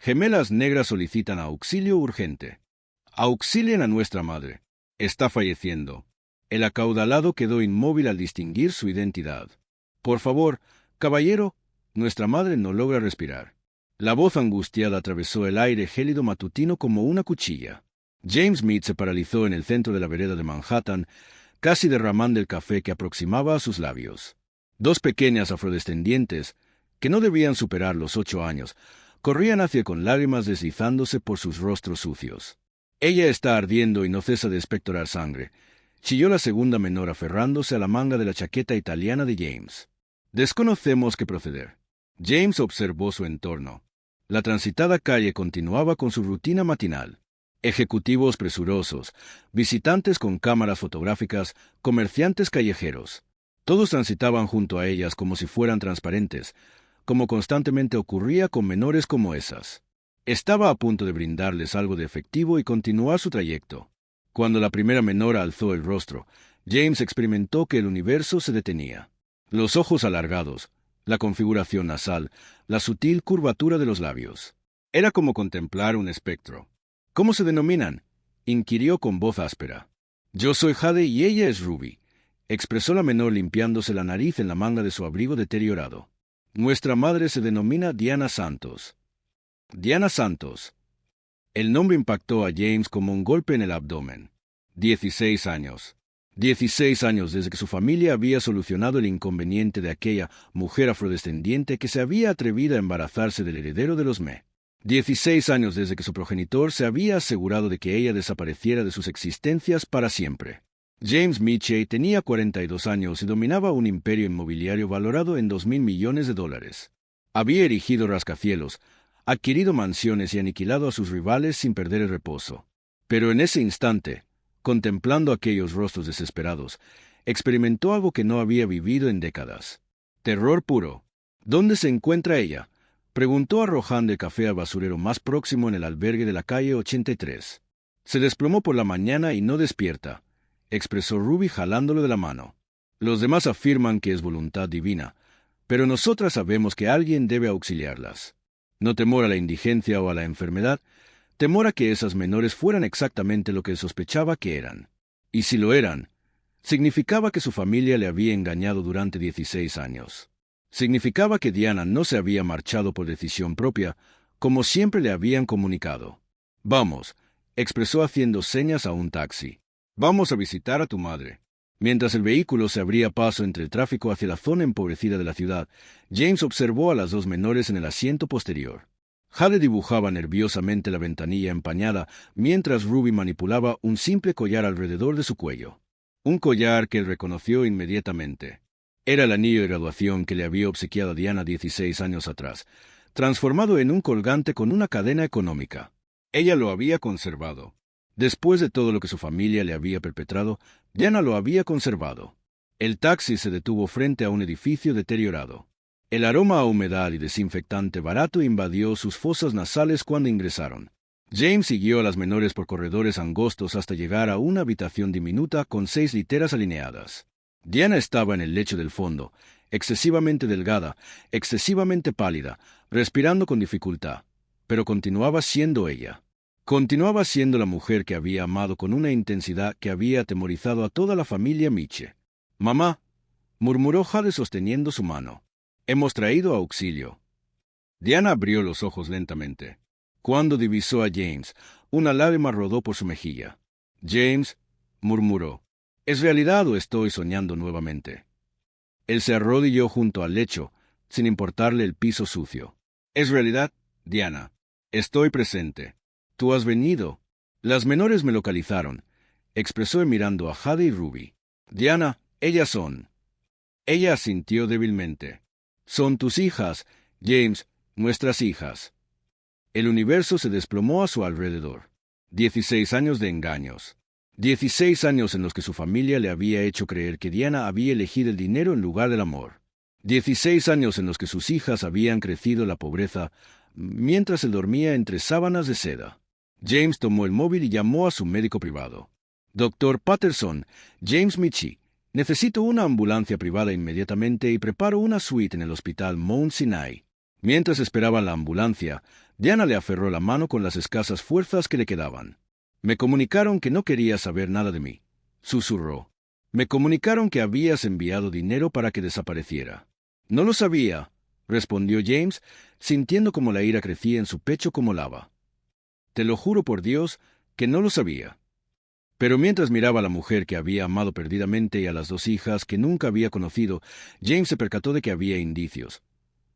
Gemelas negras solicitan auxilio urgente. Auxilien a nuestra madre. Está falleciendo. El acaudalado quedó inmóvil al distinguir su identidad. Por favor, caballero, nuestra madre no logra respirar. La voz angustiada atravesó el aire gélido matutino como una cuchilla. James Mead se paralizó en el centro de la vereda de Manhattan, casi derramando el café que aproximaba a sus labios. Dos pequeñas afrodescendientes, que no debían superar los 8 años, corrían hacia él con lágrimas deslizándose por sus rostros sucios. Ella está ardiendo y no cesa de expectorar sangre, chilló la segunda menor aferrándose a la manga de la chaqueta italiana de James. Desconocemos qué proceder. James observó su entorno. La transitada calle continuaba con su rutina matinal. Ejecutivos presurosos, visitantes con cámaras fotográficas, comerciantes callejeros. Todos transitaban junto a ellas como si fueran transparentes, como constantemente ocurría con menores como esas. Estaba a punto de brindarles algo de efectivo y continuar su trayecto. Cuando la primera menor alzó el rostro, James experimentó que el universo se detenía. Los ojos alargados, la configuración nasal, la sutil curvatura de los labios. Era como contemplar un espectro. ¿Cómo se denominan?, inquirió con voz áspera. Yo soy Jade y ella es Ruby, expresó la menor limpiándose la nariz en la manga de su abrigo deteriorado. Nuestra madre se denomina Diana Santos. Diana Santos. El nombre impactó a James como un golpe en el abdomen. 16 años. 16 años desde que su familia había solucionado el inconveniente de aquella mujer afrodescendiente que se había atrevido a embarazarse del heredero de los Me. 16 años desde que su progenitor se había asegurado de que ella desapareciera de sus existencias para siempre. James Mead tenía 42 años y dominaba un imperio inmobiliario valorado en $2.000 millones. Había erigido rascacielos, adquirido mansiones y aniquilado a sus rivales sin perder el reposo. Pero en ese instante, contemplando aquellos rostros desesperados, experimentó algo que no había vivido en décadas. Terror puro. ¿Dónde se encuentra ella?, preguntó arrojando el café al basurero más próximo en el albergue de la calle 83. Se desplomó por la mañana y no despierta, expresó Ruby jalándolo de la mano. Los demás afirman que es voluntad divina, pero nosotras sabemos que alguien debe auxiliarlas. No temor a la indigencia o a la enfermedad, temor a que esas menores fueran exactamente lo que sospechaba que eran. Y si lo eran, significaba que su familia le había engañado durante 16 años. Significaba que Diana no se había marchado por decisión propia, como siempre le habían comunicado. Vamos, expresó haciendo señas a un taxi. Vamos a visitar a tu madre. Mientras el vehículo se abría paso entre el tráfico hacia la zona empobrecida de la ciudad, James observó a las dos menores en el asiento posterior. Jade dibujaba nerviosamente la ventanilla empañada, mientras Ruby manipulaba un simple collar alrededor de su cuello. Un collar que él reconoció inmediatamente. Era el anillo de graduación que le había obsequiado a Diana 16 años atrás, transformado en un colgante con una cadena económica. Ella lo había conservado. Después de todo lo que su familia le había perpetrado, Diana lo había conservado. El taxi se detuvo frente a un edificio deteriorado. El aroma a humedad y desinfectante barato invadió sus fosas nasales cuando ingresaron. James siguió a las menores por corredores angostos hasta llegar a una habitación diminuta con 6 literas alineadas. Diana estaba en el lecho del fondo, excesivamente delgada, excesivamente pálida, respirando con dificultad, pero continuaba siendo ella. Continuaba siendo la mujer que había amado con una intensidad que había atemorizado a toda la familia Miche. «Mamá», murmuró Jade sosteniendo su mano. «Hemos traído auxilio». Diana abrió los ojos lentamente. Cuando divisó a James, una lágrima rodó por su mejilla. «James», murmuró, ¿es realidad o estoy soñando nuevamente? Él se arrodilló junto al lecho, sin importarle el piso sucio. «Es realidad, Diana. Estoy presente. Tú has venido». Las menores me localizaron, expresó mirando a Jade y Ruby. «Diana, ellas son». Ella asintió débilmente. «Son tus hijas, James, nuestras hijas». El universo se desplomó a su alrededor. 16 años de engaños. 16 años en los que su familia le había hecho creer que Diana había elegido el dinero en lugar del amor. 16 años en los que sus hijas habían crecido en la pobreza, mientras él dormía entre sábanas de seda. James tomó el móvil y llamó a su médico privado. «Dr. Patterson, James Michi, necesito una ambulancia privada inmediatamente y preparo una suite en el hospital Mount Sinai». Mientras esperaban la ambulancia, Diana le aferró la mano con las escasas fuerzas que le quedaban. Me comunicaron que no querías saber nada de mí, susurró. Me comunicaron que habías enviado dinero para que desapareciera. No lo sabía, respondió James, sintiendo como la ira crecía en su pecho como lava. Te lo juro por Dios que no lo sabía. Pero mientras miraba a la mujer que había amado perdidamente y a las dos hijas que nunca había conocido, James se percató de que había indicios.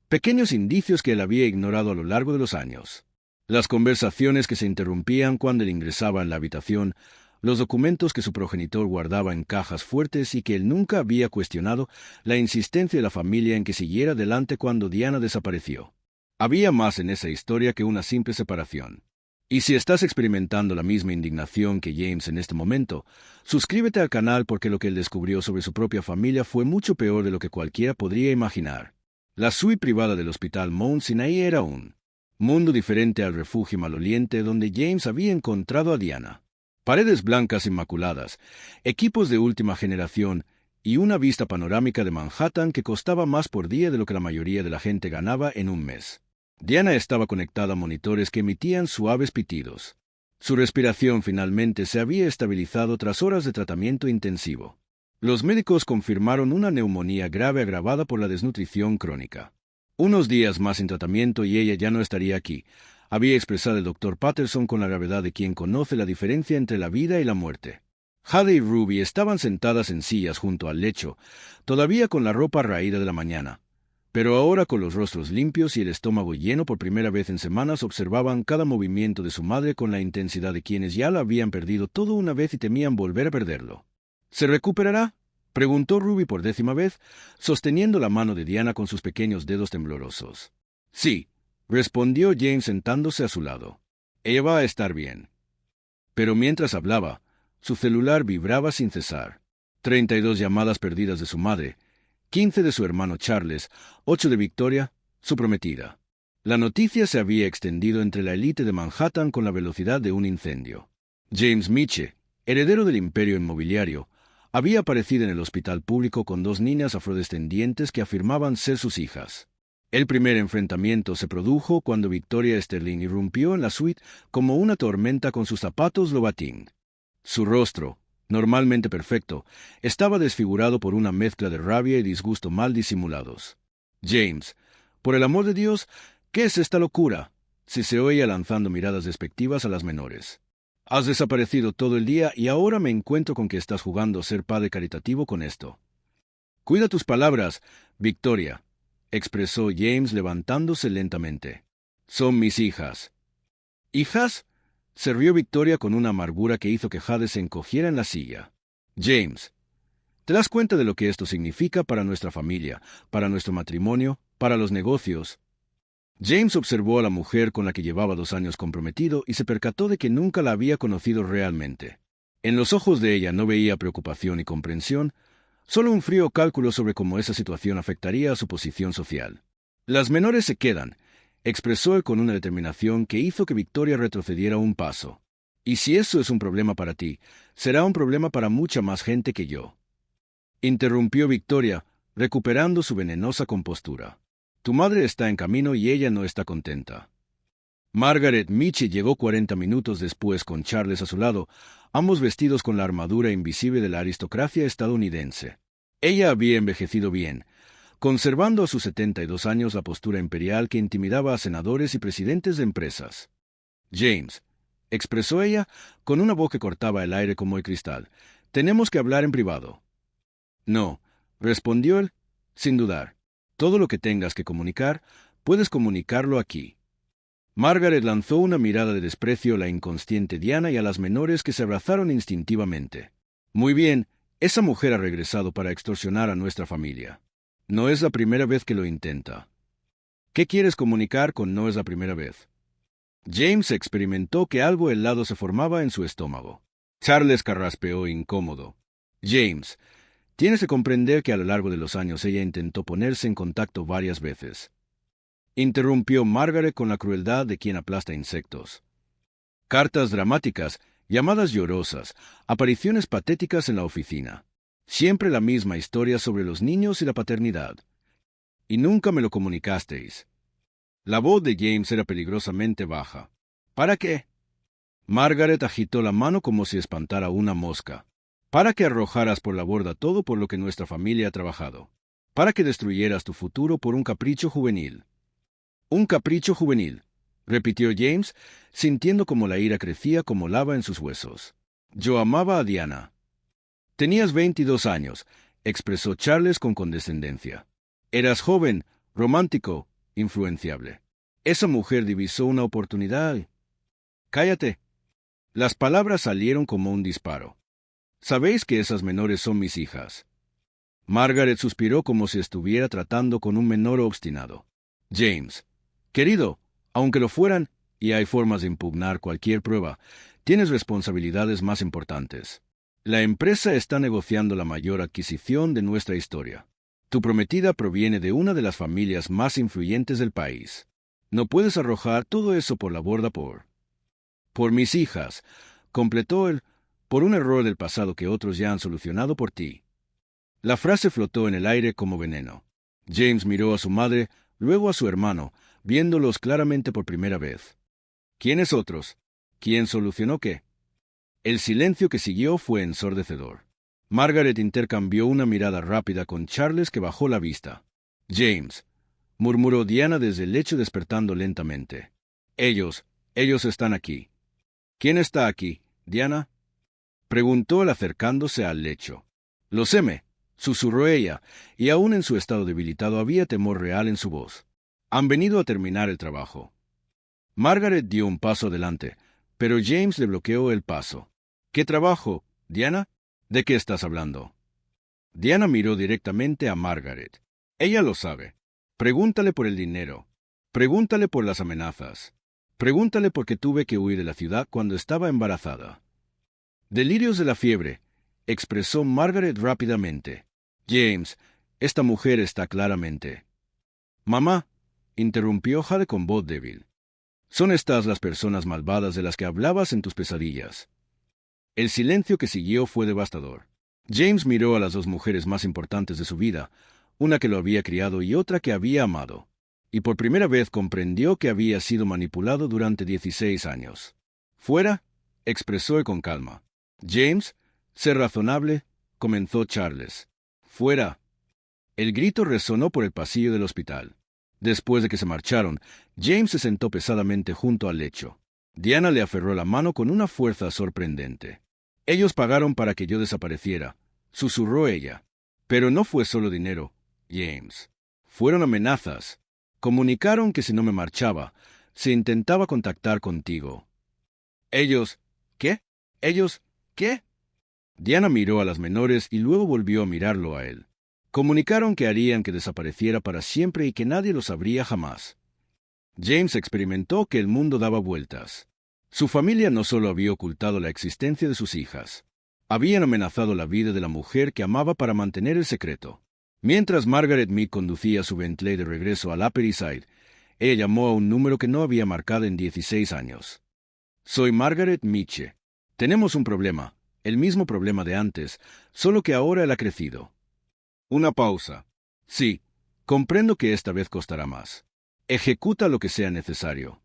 Pequeños indicios que él había ignorado a lo largo de los años. Las conversaciones que se interrumpían cuando él ingresaba en la habitación, los documentos que su progenitor guardaba en cajas fuertes y que él nunca había cuestionado, la insistencia de la familia en que siguiera adelante cuando Diana desapareció. Había más en esa historia que una simple separación. Y si estás experimentando la misma indignación que James en este momento, suscríbete al canal porque lo que él descubrió sobre su propia familia fue mucho peor de lo que cualquiera podría imaginar. La suite privada del Hospital Mount Sinai era un mundo diferente al refugio maloliente donde James había encontrado a Diana. Paredes blancas inmaculadas, equipos de última generación y una vista panorámica de Manhattan que costaba más por día de lo que la mayoría de la gente ganaba en un mes. Diana estaba conectada a monitores que emitían suaves pitidos. Su respiración finalmente se había estabilizado tras horas de tratamiento intensivo. Los médicos confirmaron una neumonía grave agravada por la desnutrición crónica. Unos días más en tratamiento y ella ya no estaría aquí, había expresado el Dr. Patterson con la gravedad de quien conoce la diferencia entre la vida y la muerte. Jade y Ruby estaban sentadas en sillas junto al lecho, todavía con la ropa raída de la mañana. Pero ahora, con los rostros limpios y el estómago lleno por primera vez en semanas, observaban cada movimiento de su madre con la intensidad de quienes ya la habían perdido todo una vez y temían volver a perderlo. ¿Se recuperará?, preguntó Ruby por 10ª vez, sosteniendo la mano de Diana con sus pequeños dedos temblorosos. Sí, respondió James sentándose a su lado. Ella va a estar bien. Pero mientras hablaba, su celular vibraba sin cesar. 32 llamadas perdidas de su madre, 15 de su hermano Charles, 8 de Victoria, su prometida. La noticia se había extendido entre la élite de Manhattan con la velocidad de un incendio. James Miche, heredero del imperio inmobiliario, había aparecido en el hospital público con 2 niñas afrodescendientes que afirmaban ser sus hijas. El primer enfrentamiento se produjo cuando Victoria Sterling irrumpió en la suite como una tormenta con sus zapatos Louboutin. Su rostro, normalmente perfecto, estaba desfigurado por una mezcla de rabia y disgusto mal disimulados. James, por el amor de Dios, ¿qué es esta locura?, se oía lanzando miradas despectivas a las menores. Has desaparecido todo el día y ahora me encuentro con que estás jugando a ser padre caritativo con esto. Cuida tus palabras, Victoria, expresó James levantándose lentamente. Son mis hijas. ¿Hijas? Se rió Victoria con una amargura que hizo que Jade se encogiera en la silla. James, ¿te das cuenta de lo que esto significa para nuestra familia, para nuestro matrimonio, para los negocios? James observó a la mujer con la que llevaba 2 años comprometido y se percató de que nunca la había conocido realmente. En los ojos de ella no veía preocupación y comprensión, solo un frío cálculo sobre cómo esa situación afectaría a su posición social. Las menores se quedan, expresó él con una determinación que hizo que Victoria retrocediera un paso. Y si eso es un problema para ti, será un problema para mucha más gente que yo. Interrumpió Victoria, recuperando su venenosa compostura. Tu madre está en camino y ella no está contenta. Margaret Mitchell llegó 40 minutos después con Charles a su lado, ambos vestidos con la armadura invisible de la aristocracia estadounidense. Ella había envejecido bien, conservando a sus 72 años la postura imperial que intimidaba a senadores y presidentes de empresas. James, expresó ella, con una voz que cortaba el aire como el cristal, tenemos que hablar en privado. No, respondió él, sin dudar. Todo lo que tengas que comunicar, puedes comunicarlo aquí. Margaret lanzó una mirada de desprecio a la inconsciente Diana y a las menores que se abrazaron instintivamente. Muy bien, esa mujer ha regresado para extorsionar a nuestra familia. No es la primera vez que lo intenta. ¿Qué quieres comunicar con no es la primera vez? James experimentó que algo helado se formaba en su estómago. Charles carraspeó incómodo. James, tienes que comprender que a lo largo de los años ella intentó ponerse en contacto varias veces. Interrumpió Margaret con la crueldad de quien aplasta insectos. Cartas dramáticas, llamadas llorosas, apariciones patéticas en la oficina. Siempre la misma historia sobre los niños y la paternidad. Y nunca me lo comunicasteis. La voz de James era peligrosamente baja. ¿Para qué? Margaret agitó la mano como si espantara una mosca. Para que arrojaras por la borda todo por lo que nuestra familia ha trabajado. Para que destruyeras tu futuro por un capricho juvenil. Un capricho juvenil, repitió James, sintiendo como la ira crecía como lava en sus huesos. Yo amaba a Diana. Tenías 22 años, expresó Charles con condescendencia. Eras joven, romántico, influenciable. Esa mujer divisó una oportunidad. Cállate. Las palabras salieron como un disparo. Sabéis que esas menores son mis hijas. Margaret suspiró como si estuviera tratando con un menor obstinado. James, querido, aunque lo fueran, y hay formas de impugnar cualquier prueba, tienes responsabilidades más importantes. La empresa está negociando la mayor adquisición de nuestra historia. Tu prometida proviene de una de las familias más influyentes del país. No puedes arrojar todo eso por la borda por mis hijas, completó él, por un error del pasado que otros ya han solucionado por ti. La frase flotó en el aire como veneno. James miró a su madre, luego a su hermano, viéndolos claramente por primera vez. ¿Quiénes otros? ¿Quién solucionó qué? El silencio que siguió fue ensordecedor. Margaret intercambió una mirada rápida con Charles, que bajó la vista. James, murmuró Diana desde el lecho, despertando lentamente. Ellos están aquí. ¿Quién está aquí, Diana? Preguntó él acercándose al lecho. Lo séme, susurró ella, y aún en su estado debilitado había temor real en su voz. Han venido a terminar el trabajo. Margaret dio un paso adelante, pero James le bloqueó el paso. ¿Qué trabajo, Diana? ¿De qué estás hablando? Diana miró directamente a Margaret. Ella lo sabe. Pregúntale por el dinero. Pregúntale por las amenazas. Pregúntale por qué tuve que huir de la ciudad cuando estaba embarazada. Delirios de la fiebre, expresó Margaret rápidamente. James, esta mujer está claramente. Mamá, interrumpió Jade con voz débil. Son estas las personas malvadas de las que hablabas en tus pesadillas. El silencio que siguió fue devastador. James miró a las dos mujeres más importantes de su vida, una que lo había criado y otra que había amado, y por primera vez comprendió que había sido manipulado durante 16 años. Fuera, expresó él con calma. James, sé razonable, comenzó Charles. Fuera. El grito resonó por el pasillo del hospital. Después de que se marcharon, James se sentó pesadamente junto al lecho. Diana le aferró la mano con una fuerza sorprendente. Ellos pagaron para que yo desapareciera, susurró ella. Pero no fue solo dinero, James. Fueron amenazas. Comunicaron que si no me marchaba, se intentaba contactar contigo. Ellos, ¿qué? Ellos, ¿qué? Diana miró a las menores y luego volvió a mirarlo a él. Comunicaron que harían que desapareciera para siempre y que nadie lo sabría jamás. James experimentó que el mundo daba vueltas. Su familia no solo había ocultado la existencia de sus hijas, habían amenazado la vida de la mujer que amaba para mantener el secreto. Mientras Margaret Mead conducía su Bentley de regreso al Upper East Side, ella llamó a un número que no había marcado en 16 años. Soy Margaret Mead. Tenemos un problema, el mismo problema de antes, solo que ahora él ha crecido. Una pausa. Sí, comprendo que esta vez costará más. Ejecuta lo que sea necesario.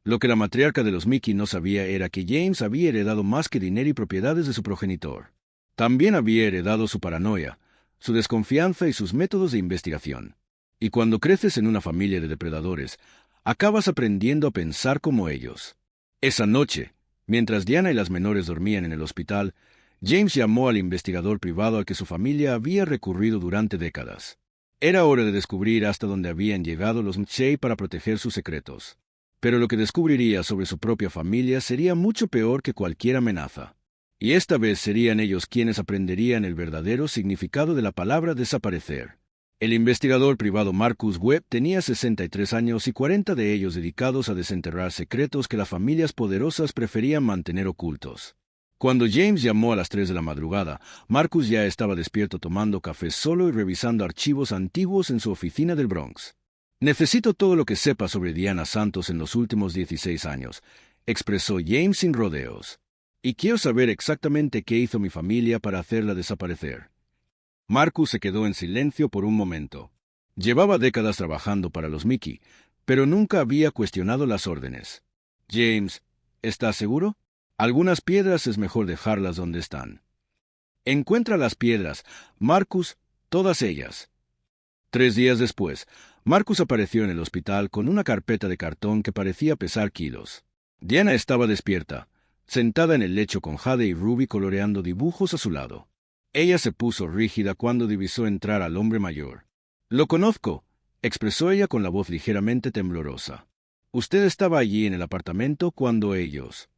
Lo que la matriarca de los Mickey no sabía era que James había heredado más que dinero y propiedades de su progenitor. También había heredado su paranoia, su desconfianza y sus métodos de investigación. Y cuando creces en una familia de depredadores, acabas aprendiendo a pensar como ellos. Esa noche, mientras Diana y las menores dormían en el hospital, James llamó al investigador privado al que su familia había recurrido durante décadas. Era hora de descubrir hasta dónde habían llegado los Mchey para proteger sus secretos. Pero lo que descubriría sobre su propia familia sería mucho peor que cualquier amenaza. Y esta vez serían ellos quienes aprenderían el verdadero significado de la palabra desaparecer. El investigador privado Marcus Webb tenía 63 años y 40 de ellos dedicados a desenterrar secretos que las familias poderosas preferían mantener ocultos. Cuando James llamó a las 3 de la madrugada, Marcus ya estaba despierto tomando café solo y revisando archivos antiguos en su oficina del Bronx. Necesito todo lo que sepa sobre Diana Santos en los últimos 16 años, expresó James sin rodeos. Y quiero saber exactamente qué hizo mi familia para hacerla desaparecer. Marcus se quedó en silencio por un momento. Llevaba décadas trabajando para los Mickey, pero nunca había cuestionado las órdenes. James, ¿estás seguro? Algunas piedras es mejor dejarlas donde están. Encuentra las piedras, Marcus, todas ellas. 3 días después, Marcus apareció en el hospital con una carpeta de cartón que parecía pesar kilos. Diana estaba despierta, sentada en el lecho con Jade y Ruby coloreando dibujos a su lado. Ella se puso rígida cuando divisó entrar al hombre mayor. «Lo conozco», expresó ella con la voz ligeramente temblorosa. «Usted estaba allí en el apartamento cuando ellos...»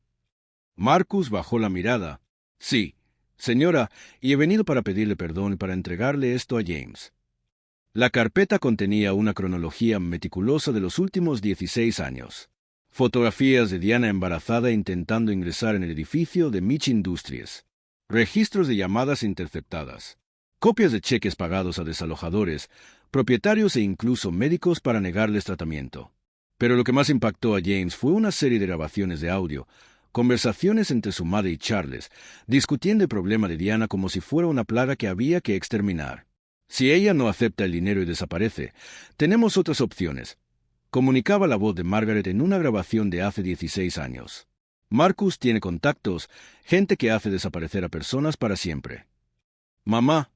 Marcus bajó la mirada. «Sí, señora, y he venido para pedirle perdón y para entregarle esto a James». La carpeta contenía una cronología meticulosa de los últimos 16 años. Fotografías de Diana embarazada intentando ingresar en el edificio de Mitch Industries. Registros de llamadas interceptadas. Copias de cheques pagados a desalojadores, propietarios e incluso médicos para negarles tratamiento. Pero lo que más impactó a James fue una serie de grabaciones de audio, conversaciones entre su madre y Charles, discutiendo el problema de Diana como si fuera una plaga que había que exterminar. «Si ella no acepta el dinero y desaparece, tenemos otras opciones», comunicaba la voz de Margaret en una grabación de hace 16 años. «Marcus tiene contactos, gente que hace desaparecer a personas para siempre». «Mamá,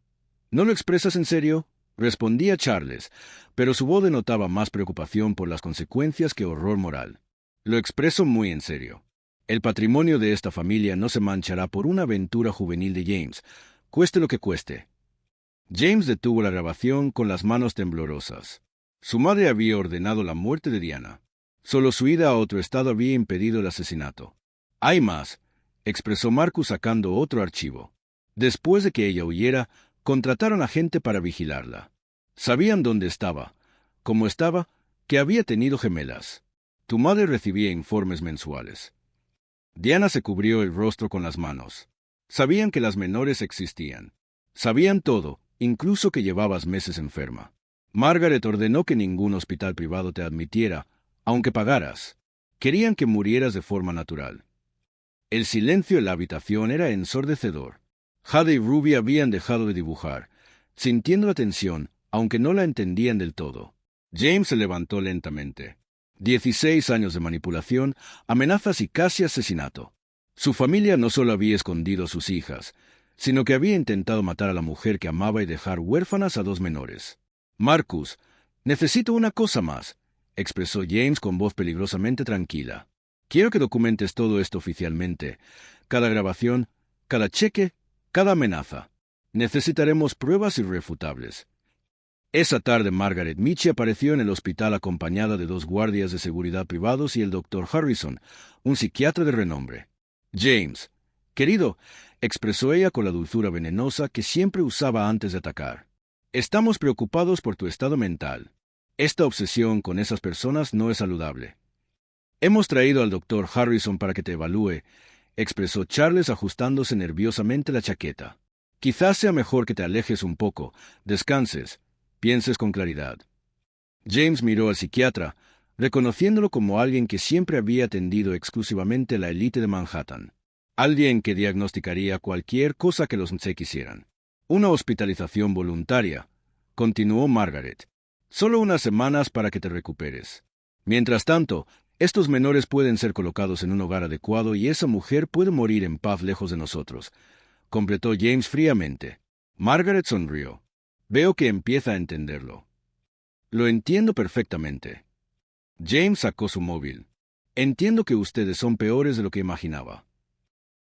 ¿no lo expresas en serio?», respondía Charles, pero su voz denotaba más preocupación por las consecuencias que horror moral. «Lo expreso muy en serio. El patrimonio de esta familia no se manchará por una aventura juvenil de James, cueste lo que cueste». James detuvo la grabación con las manos temblorosas. Su madre había ordenado la muerte de Diana. Solo su ida a otro estado había impedido el asesinato. «Hay más», expresó Marcus sacando otro archivo. «Después de que ella huyera, contrataron a gente para vigilarla. Sabían dónde estaba, cómo estaba, que había tenido gemelas. Tu madre recibía informes mensuales». Diana se cubrió el rostro con las manos. Sabían que las menores existían. Sabían todo, incluso que llevabas meses enferma. Margaret ordenó que ningún hospital privado te admitiera, aunque pagaras. Querían que murieras de forma natural. El silencio en la habitación era ensordecedor. Jade y Ruby habían dejado de dibujar, sintiendo la tensión, aunque no la entendían del todo. James se levantó lentamente. 16 años de manipulación, amenazas y casi asesinato. Su familia no solo había escondido a sus hijas, sino que había intentado matar a la mujer que amaba y dejar huérfanas a 2 menores. «Marcus, necesito una cosa más», expresó James con voz peligrosamente tranquila. «Quiero que documentes todo esto oficialmente. Cada grabación, cada cheque, cada amenaza. Necesitaremos pruebas irrefutables». Esa tarde Margaret Mitchell apareció en el hospital acompañada de 2 guardias de seguridad privados y el Dr. Harrison, un psiquiatra de renombre. «James, querido», expresó ella con la dulzura venenosa que siempre usaba antes de atacar. «Estamos preocupados por tu estado mental. Esta obsesión con esas personas no es saludable. Hemos traído al Dr. Harrison para que te evalúe», expresó Charles ajustándose nerviosamente la chaqueta. «Quizás sea mejor que te alejes un poco, descanses, pienses con claridad». James miró al psiquiatra, reconociéndolo como alguien que siempre había atendido exclusivamente la élite de Manhattan. Alguien que diagnosticaría cualquier cosa que los se quisieran. «Una hospitalización voluntaria», continuó Margaret. «Solo unas semanas para que te recuperes. Mientras tanto, estos menores pueden ser colocados en un hogar adecuado y esa mujer puede morir en paz lejos de nosotros», completó James fríamente. Margaret sonrió. «Veo que empieza a entenderlo». «Lo entiendo perfectamente». James sacó su móvil. «Entiendo que ustedes son peores de lo que imaginaba».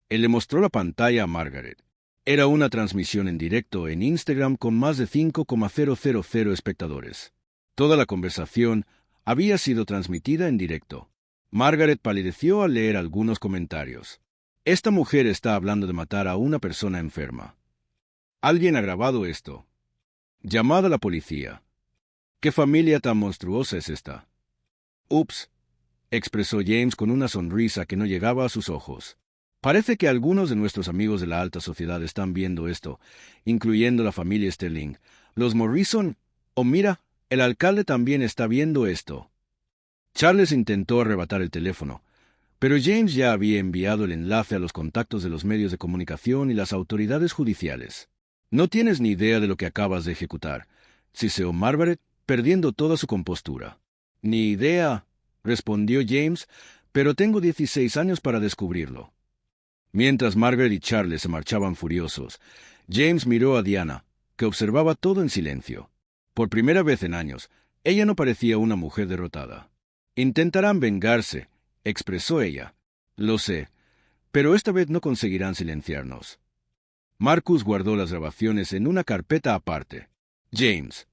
Él le mostró la pantalla a Margaret. Era una transmisión en directo en Instagram con más de 5,000 espectadores. Toda la conversación había sido transmitida en directo. Margaret palideció al leer algunos comentarios. «Esta mujer está hablando de matar a una persona enferma. Alguien ha grabado esto. Llamad a la policía. ¿Qué familia tan monstruosa es esta?» «Ups», expresó James con una sonrisa que no llegaba a sus ojos. «Parece que algunos de nuestros amigos de la alta sociedad están viendo esto, incluyendo la familia Sterling. Los Morrison, mira, el alcalde también está viendo esto». Charles intentó arrebatar el teléfono, pero James ya había enviado el enlace a los contactos de los medios de comunicación y las autoridades judiciales. «No tienes ni idea de lo que acabas de ejecutar», siseó Margaret, perdiendo toda su compostura. Ni idea, respondió James, pero tengo 16 años para descubrirlo. Mientras Margaret y Charles se marchaban furiosos, James miró a Diana, que observaba todo en silencio. Por primera vez en años, ella no parecía una mujer derrotada. Intentarán vengarse, expresó ella. Lo sé, pero esta vez no conseguirán silenciarnos. Marcus guardó las grabaciones en una carpeta aparte. James,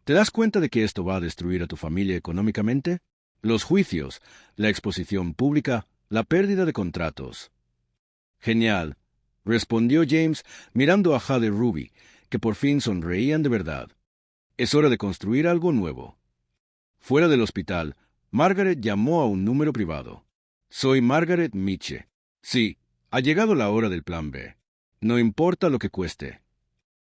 ¿te das cuenta de que esto va a destruir a tu familia económicamente? Los juicios, la exposición pública, la pérdida de contratos. Genial, respondió James mirando a Jade y Ruby, que por fin sonreían de verdad. Es hora de construir algo nuevo. Fuera del hospital, Margaret llamó a un número privado. Soy Margaret Mitchell. Sí, ha llegado la hora del plan B. No importa lo que cueste.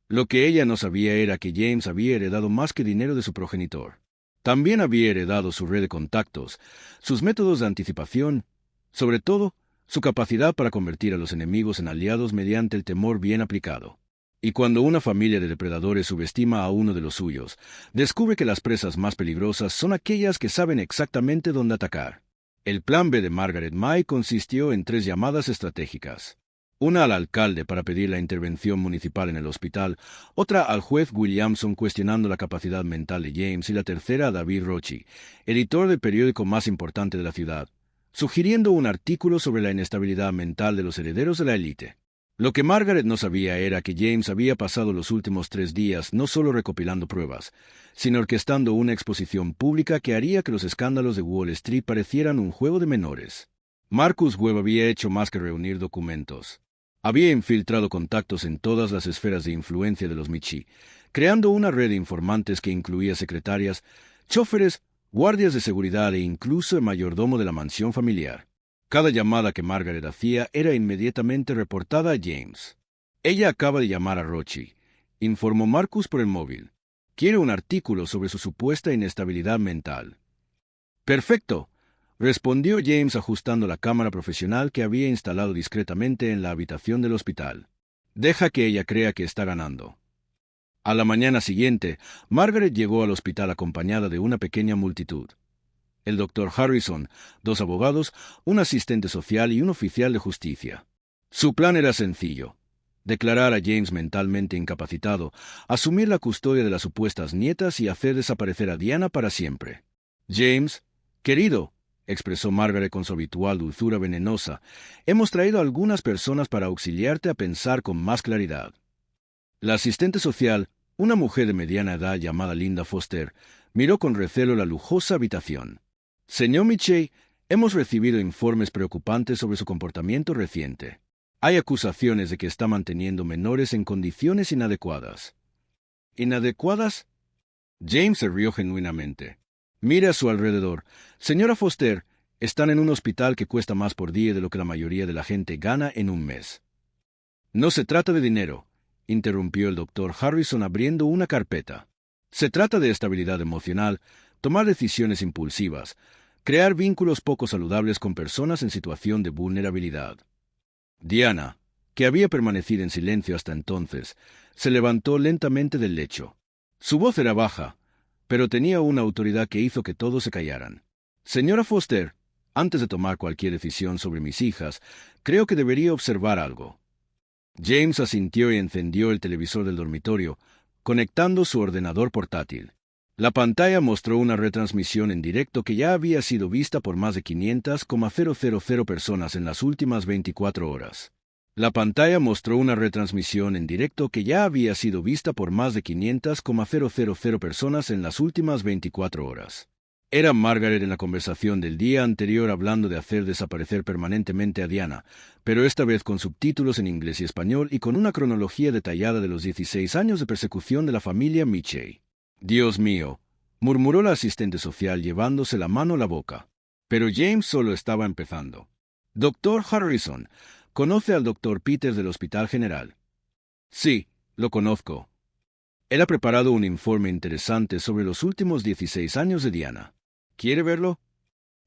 Lo que ella no sabía era que James había heredado más que dinero de su progenitor. También había heredado su red de contactos, sus métodos de anticipación, sobre todo, su capacidad para convertir a los enemigos en aliados mediante el temor bien aplicado. Y cuando una familia de depredadores subestima a uno de los suyos, descubre que las presas más peligrosas son aquellas que saben exactamente dónde atacar. El plan B de Margaret May consistió en 3 llamadas estratégicas. Una al alcalde para pedir la intervención municipal en el hospital, otra al juez Williamson cuestionando la capacidad mental de James y la tercera a David Rochi, editor del periódico más importante de la ciudad, sugiriendo un artículo sobre la inestabilidad mental de los herederos de la élite. Lo que Margaret no sabía era que James había pasado los últimos 3 días no solo recopilando pruebas, sino orquestando una exposición pública que haría que los escándalos de Wall Street parecieran un juego de menores. Marcus Webb había hecho más que reunir documentos. Había infiltrado contactos en todas las esferas de influencia de los Mitchell, creando una red de informantes que incluía secretarias, chóferes, guardias de seguridad e incluso el mayordomo de la mansión familiar. Cada llamada que Margaret hacía era inmediatamente reportada a James. Ella acaba de llamar a Rochi, informó Marcus por el móvil. Quiere un artículo sobre su supuesta inestabilidad mental. Perfecto, respondió James ajustando la cámara profesional que había instalado discretamente en la habitación del hospital. Deja que ella crea que está ganando. A la mañana siguiente, Margaret llegó al hospital acompañada de una pequeña multitud. El doctor Harrison, 2 abogados, un asistente social y un oficial de justicia. Su plan era sencillo: declarar a James mentalmente incapacitado, asumir la custodia de las supuestas nietas y hacer desaparecer a Diana para siempre. James, querido, expresó Margaret con su habitual dulzura venenosa, hemos traído a algunas personas para auxiliarte a pensar con más claridad. La asistente social, una mujer de mediana edad llamada Linda Foster, miró con recelo la lujosa habitación. Señor Mitchell, hemos recibido informes preocupantes sobre su comportamiento reciente. Hay acusaciones de que está manteniendo menores en condiciones inadecuadas. ¿Inadecuadas? James se rió genuinamente. Mire a su alrededor. Señora Foster, están en un hospital que cuesta más por día de lo que la mayoría de la gente gana en un mes. No se trata de dinero, interrumpió el doctor Harrison abriendo una carpeta. Se trata de estabilidad emocional, tomar decisiones impulsivas, crear vínculos poco saludables con personas en situación de vulnerabilidad. Diana, que había permanecido en silencio hasta entonces, se levantó lentamente del lecho. Su voz era baja, pero tenía una autoridad que hizo que todos se callaran. Señora Foster, antes de tomar cualquier decisión sobre mis hijas, creo que debería observar algo. James asintió y encendió el televisor del dormitorio, conectando su ordenador portátil. La pantalla mostró una retransmisión en directo que ya había sido vista por más de 500,000 personas en las últimas 24 horas. La pantalla mostró una retransmisión en directo que ya había sido vista por más de 500,000 personas en las últimas 24 horas. Era Margaret en la conversación del día anterior hablando de hacer desaparecer permanentemente a Diana, pero esta vez con subtítulos en inglés y español y con una cronología detallada de los 16 años de persecución de la familia Mitchell. Dios mío, murmuró la asistente social llevándose la mano a la boca. Pero James solo estaba empezando. Doctor Harrison, ¿conoce al doctor Peters del Hospital General? Sí, lo conozco. Él ha preparado un informe interesante sobre los últimos 16 años de Diana. ¿Quiere verlo?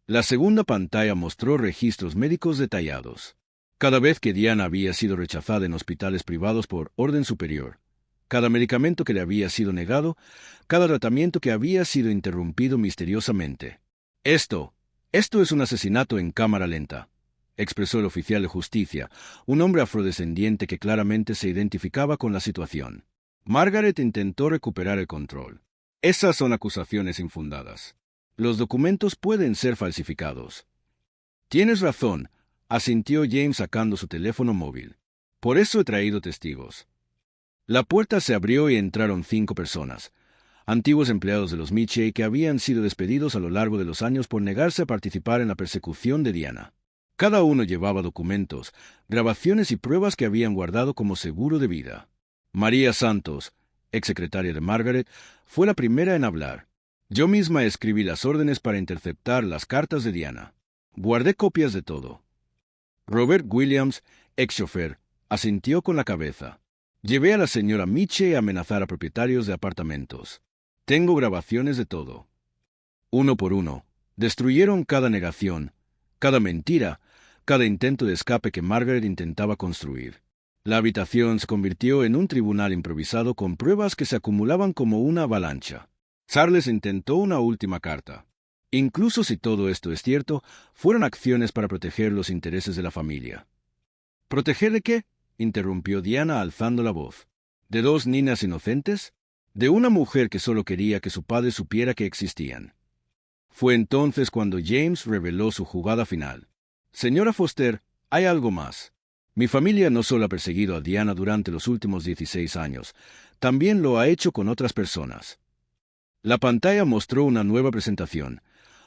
La segunda pantalla mostró registros médicos detallados. Cada vez que Diana había sido rechazada en hospitales privados por orden superior, cada medicamento que le había sido negado, cada tratamiento que había sido interrumpido misteriosamente. Esto es un asesinato en cámara lenta, expresó el oficial de justicia, un hombre afrodescendiente que claramente se identificaba con la situación. Margaret intentó recuperar el control. Esas son acusaciones infundadas. Los documentos pueden ser falsificados. Tienes razón, asintió James sacando su teléfono móvil. Por eso he traído testigos. La puerta se abrió y entraron 5 personas, antiguos empleados de los Mitchell que habían sido despedidos a lo largo de los años por negarse a participar en la persecución de Diana. Cada uno llevaba documentos, grabaciones y pruebas que habían guardado como seguro de vida. María Santos, exsecretaria de Margaret, fue la primera en hablar. Yo misma escribí las órdenes para interceptar las cartas de Diana. Guardé copias de todo. Robert Williams, ex chofer, asintió con la cabeza. Llevé a la señora Mitchell a amenazar a propietarios de apartamentos. Tengo grabaciones de todo. Uno por uno, destruyeron cada negación, cada mentira, cada intento de escape que Margaret intentaba construir. La habitación se convirtió en un tribunal improvisado con pruebas que se acumulaban como una avalancha. Charles intentó una última carta. Incluso si todo esto es cierto, fueron acciones para proteger los intereses de la familia. ¿Proteger de qué?, interrumpió Diana alzando la voz. ¿De 2 niñas inocentes? ¿De una mujer que solo quería que su padre supiera que existían? Fue entonces cuando James reveló su jugada final. Señora Foster, hay algo más. Mi familia no solo ha perseguido a Diana durante los últimos 16 años, también lo ha hecho con otras personas. La pantalla mostró una nueva presentación,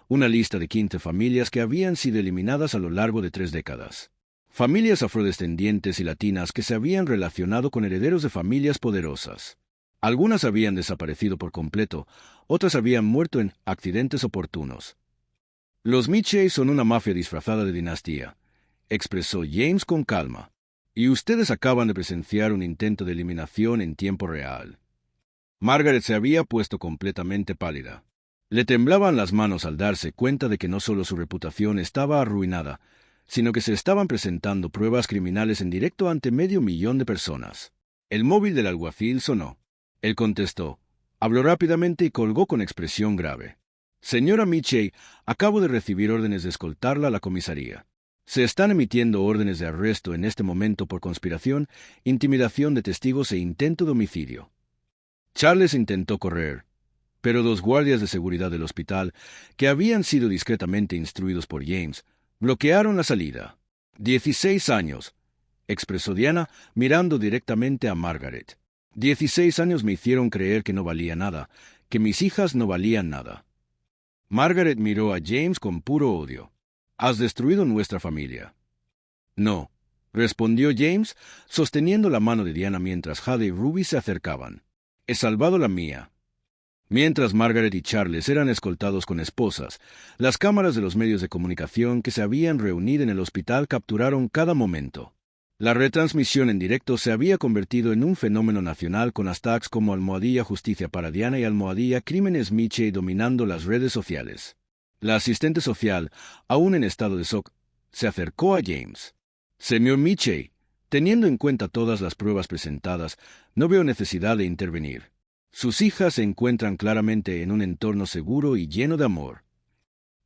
una lista de 15 familias que habían sido eliminadas a lo largo de 3 décadas. Familias afrodescendientes y latinas que se habían relacionado con herederos de familias poderosas. Algunas habían desaparecido por completo, otras habían muerto en accidentes oportunos. Los Mitchell son una mafia disfrazada de dinastía, expresó James con calma, y ustedes acaban de presenciar un intento de eliminación en tiempo real. Margaret se había puesto completamente pálida. Le temblaban las manos al darse cuenta de que no solo su reputación estaba arruinada, sino que se estaban presentando pruebas criminales en directo ante 500.000 de personas. El móvil del alguacil sonó. Él contestó, habló rápidamente y colgó con expresión grave. Señora Mitchell, acabo de recibir órdenes de escoltarla a la comisaría. Se están emitiendo órdenes de arresto en este momento por conspiración, intimidación de testigos e intento de homicidio. Charles intentó correr, pero 2 guardias de seguridad del hospital, que habían sido discretamente instruidos por James, bloquearon la salida. 16 años, expresó Diana, mirando directamente a Margaret. 16 años me hicieron creer que no valía nada, que mis hijas no valían nada. Margaret miró a James con puro odio. Has destruido nuestra familia. No, respondió James, sosteniendo la mano de Diana mientras Jade y Ruby se acercaban. He salvado la mía. Mientras Margaret y Charles eran escoltados con esposas, las cámaras de los medios de comunicación que se habían reunido en el hospital capturaron cada momento. La retransmisión en directo se había convertido en un fenómeno nacional con hashtags como Almohadilla Justicia para Diana y Almohadilla Crímenes Mitchell dominando las redes sociales. La asistente social, aún en estado de shock, se acercó a James. Señor Mitchell, teniendo en cuenta todas las pruebas presentadas, no veo necesidad de intervenir. Sus hijas se encuentran claramente en un entorno seguro y lleno de amor.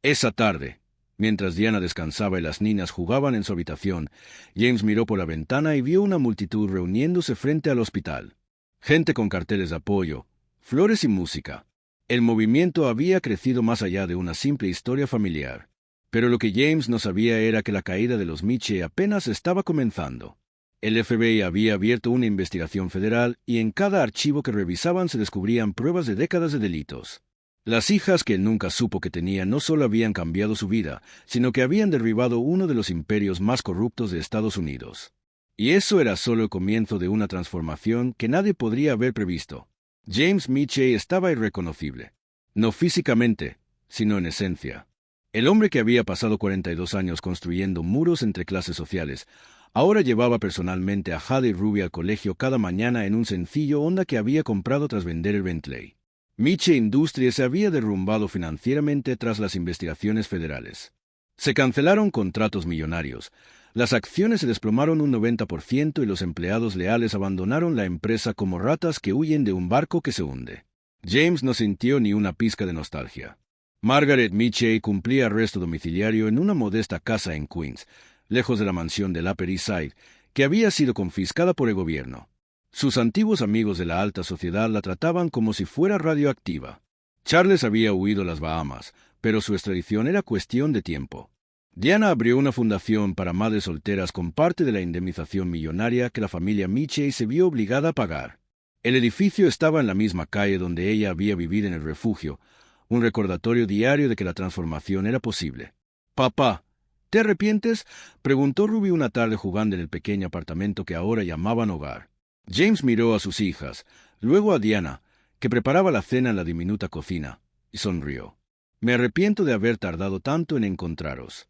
Esa tarde, mientras Diana descansaba y las niñas jugaban en su habitación, James miró por la ventana y vio una multitud reuniéndose frente al hospital. Gente con carteles de apoyo, flores y música. El movimiento había crecido más allá de una simple historia familiar. Pero lo que James no sabía era que la caída de los Mitchell apenas estaba comenzando. El FBI había abierto una investigación federal y en cada archivo que revisaban se descubrían pruebas de décadas de delitos. Las hijas que él nunca supo que tenía no solo habían cambiado su vida, sino que habían derribado uno de los imperios más corruptos de Estados Unidos. Y eso era solo el comienzo de una transformación que nadie podría haber previsto. James Mitchell estaba irreconocible. No físicamente, sino en esencia. El hombre que había pasado 42 años construyendo muros entre clases sociales, ahora llevaba personalmente a Jade y Ruby al colegio cada mañana en un sencillo Honda que había comprado tras vender el Bentley. Mitchell Industries se había derrumbado financieramente tras las investigaciones federales. Se cancelaron contratos millonarios, las acciones se desplomaron un 90% y los empleados leales abandonaron la empresa como ratas que huyen de un barco que se hunde. James no sintió ni una pizca de nostalgia. Margaret Mitchell cumplía arresto domiciliario en una modesta casa en Queens, lejos de la mansión del Upper East Side, que había sido confiscada por el gobierno. Sus antiguos amigos de la alta sociedad la trataban como si fuera radioactiva. Charles había huido a las Bahamas, pero su extradición era cuestión de tiempo. Diana abrió una fundación para madres solteras con parte de la indemnización millonaria que la familia Mitchell se vio obligada a pagar. El edificio estaba en la misma calle donde ella había vivido en el refugio, un recordatorio diario de que la transformación era posible. «Papá, ¿te arrepientes?», preguntó Ruby una tarde jugando en el pequeño apartamento que ahora llamaban hogar. James miró a sus hijas, luego a Diana, que preparaba la cena en la diminuta cocina, y sonrió. «Me arrepiento de haber tardado tanto en encontraros».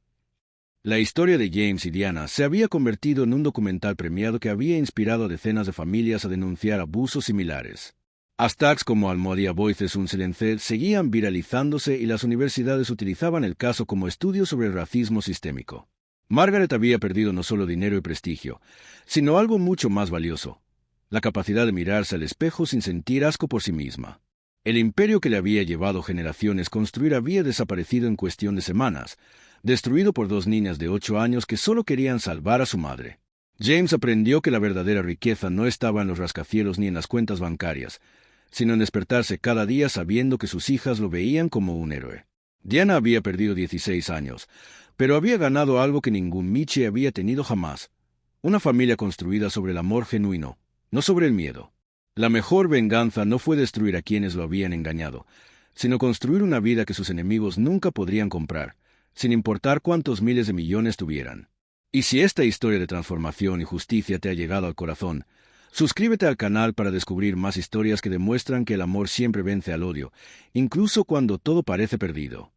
La historia de James y Diana se había convertido en un documental premiado que había inspirado a decenas de familias a denunciar abusos similares. Hashtags como Almohadilla Voices Unsilenced seguían viralizándose y las universidades utilizaban el caso como estudio sobre el racismo sistémico. Margaret había perdido no solo dinero y prestigio, sino algo mucho más valioso: la capacidad de mirarse al espejo sin sentir asco por sí misma. El imperio que le había llevado generaciones construir había desaparecido en cuestión de semanas, destruido por dos niñas de 8 años que solo querían salvar a su madre. James aprendió que la verdadera riqueza no estaba en los rascacielos ni en las cuentas bancarias, sino en despertarse cada día sabiendo que sus hijas lo veían como un héroe. Diana había perdido 16 años, pero había ganado algo que ningún Mitchell había tenido jamás: una familia construida sobre el amor genuino, no sobre el miedo. La mejor venganza no fue destruir a quienes lo habían engañado, sino construir una vida que sus enemigos nunca podrían comprar, sin importar cuántos miles de millones tuvieran. Y si esta historia de transformación y justicia te ha llegado al corazón, suscríbete al canal para descubrir más historias que demuestran que el amor siempre vence al odio, incluso cuando todo parece perdido.